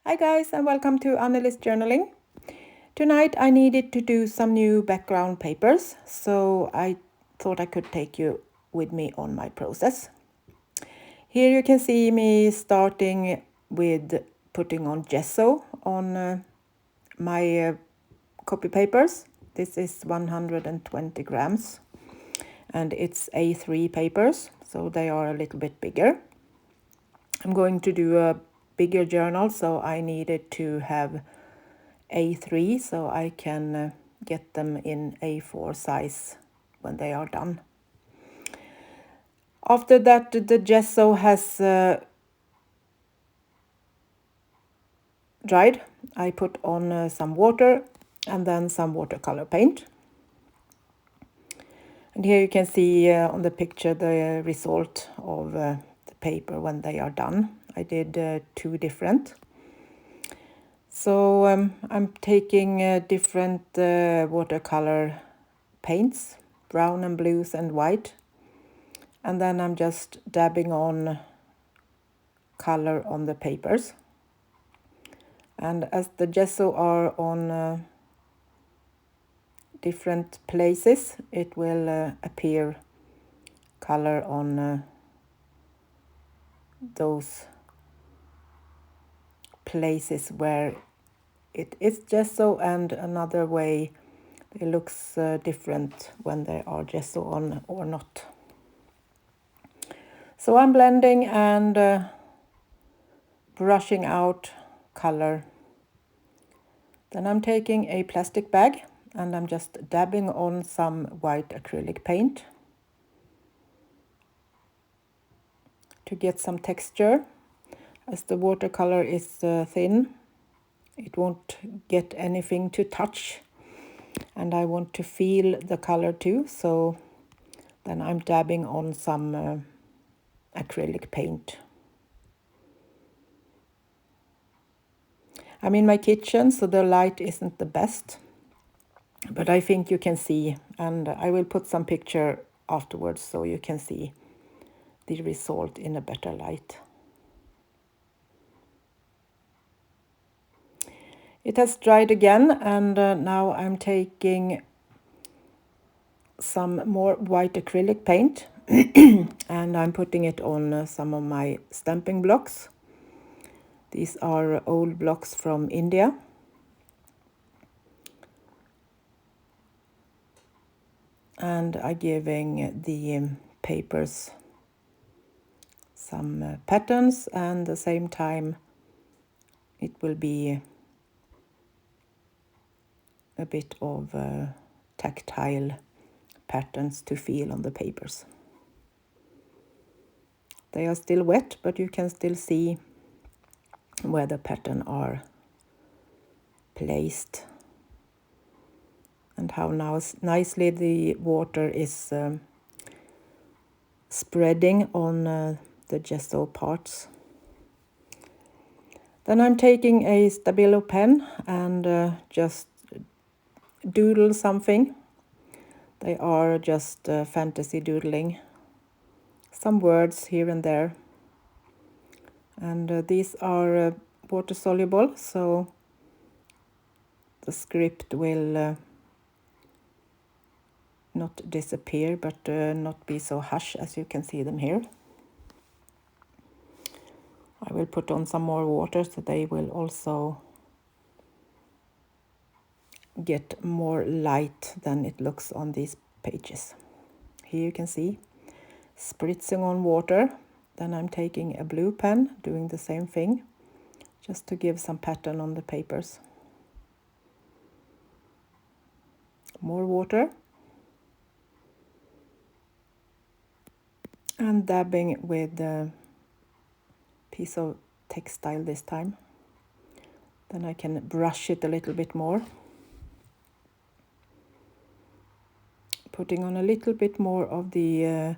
Hi guys, and welcome to Annelies Journaling. Tonight I needed to do some new background papers, so I thought I could take you with me on my process. Here you can see me starting with putting on gesso on my copy papers. This is 120 grams and it's A3 papers, so they are a little bit bigger. I'm going to do a bigger journal, so I needed to have A3 so I can get them in A4 size when they are done. After that, the gesso has dried. I put on some water and then some watercolor paint. And here you can see on the picture the result of the paper when they are done. I did two different. So I'm taking different watercolor paints, brown and blues and white. And then I'm just dabbing on color on the papers. And as the gesso are on different places, it will appear color on those places where it is gesso, and another way it looks different when they are gesso on or not. So I'm blending and brushing out color. Then I'm taking a plastic bag and I'm just dabbing on some white acrylic paint to get some texture. As the watercolor is thin, it won't get anything to touch, and I want to feel the color too, so then I'm dabbing on some acrylic paint. I'm in my kitchen, so the light isn't the best, but I think you can see, and I will put some picture afterwards so you can see the result in a better light. It has dried again, and now I'm taking some more white acrylic paint and I'm putting it on some of my stamping blocks. These are old blocks from India. And I'm giving the papers some patterns, and at the same time it will be a bit of tactile patterns to feel on the papers. They are still wet, but you can still see where the pattern are placed and how now nicely the water is spreading on the gesso parts. Then I'm taking a Stabilo pen and just doodle something. They are just fantasy doodling, some words here and there. And these are water soluble, so the script will not disappear, but not be so harsh as you can see them here. I will put on some more water so they will also get more light than it looks on these pages. Here you can see spritzing on water. Then I'm taking a blue pen, doing the same thing, just to give some pattern on the papers. More water. And dabbing with a piece of textile this time. Then I can brush it a little bit more. Putting on a little bit more of the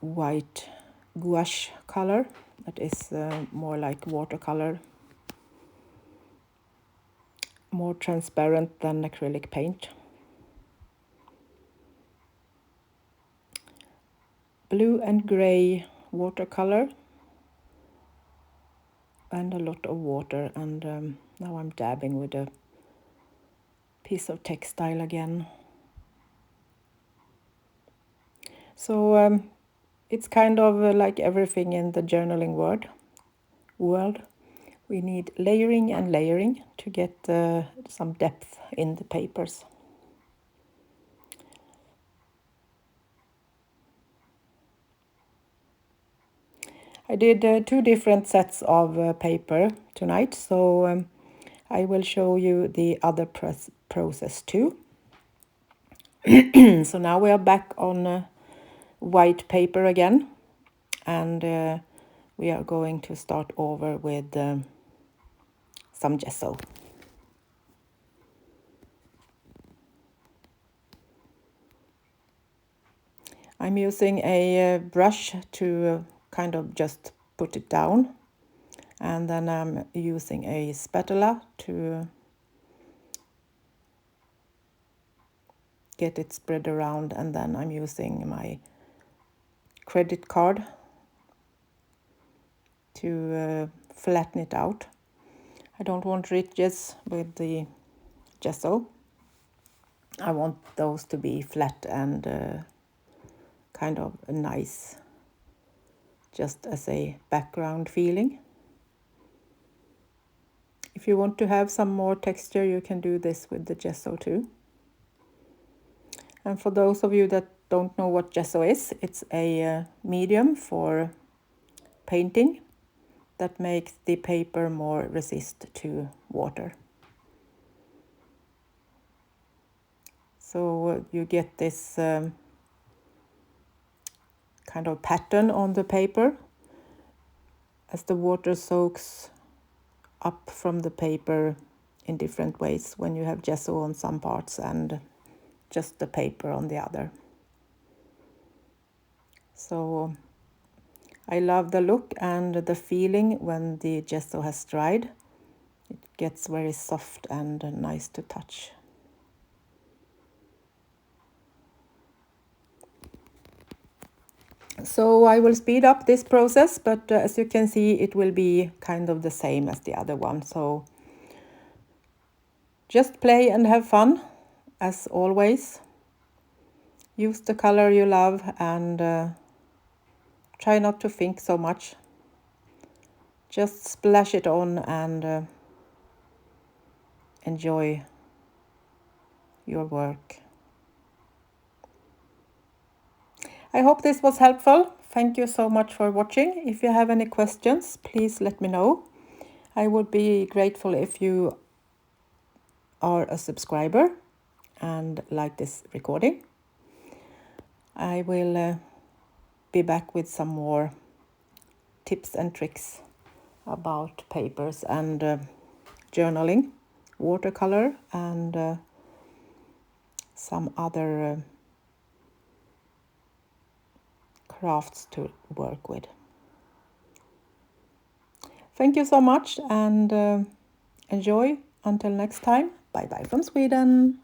white gouache color. That is more like watercolor. More transparent than acrylic paint. Blue and gray watercolor. and a lot of water, and now I'm dabbing with a piece of textile again. So it's kind of like everything in the journaling world. We need layering and layering to get some depth in the papers. I did 2 different sets of paper tonight, so I will show you the other process too. So now we are back on white paper again, and we are going to start over with some gesso. I'm using a brush to kind of just put it down, and then I'm using a spatula to get it spread around, and then I'm using my credit card to flatten it out. I don't want ridges with the gesso. I want those to be flat and kind of nice, just as a background feeling. If you want to have some more texture, you can do this with the gesso too. And for those of you that don't know what gesso is, it's a medium for painting that makes the paper more resistant to water. So you get this kind of pattern on the paper as the water soaks up from the paper in different ways when you have gesso on some parts and just the paper on the other. So I love the look and the feeling when the gesso has dried. It gets very soft and nice to touch. So I will speed up this process, but as you can see, it will be kind of the same as the other one. So just play and have fun, as always. Use the color you love and try not to think so much. Just splash it on and enjoy your work. I hope this was helpful. Thank you so much for watching. If you have any questions, please let me know. I would be grateful if you are a subscriber and like this recording. I will be back with some more tips and tricks about papers and journaling, watercolor, and some other crafts to work with. Thank you so much and enjoy. Until next time, bye bye from Sweden.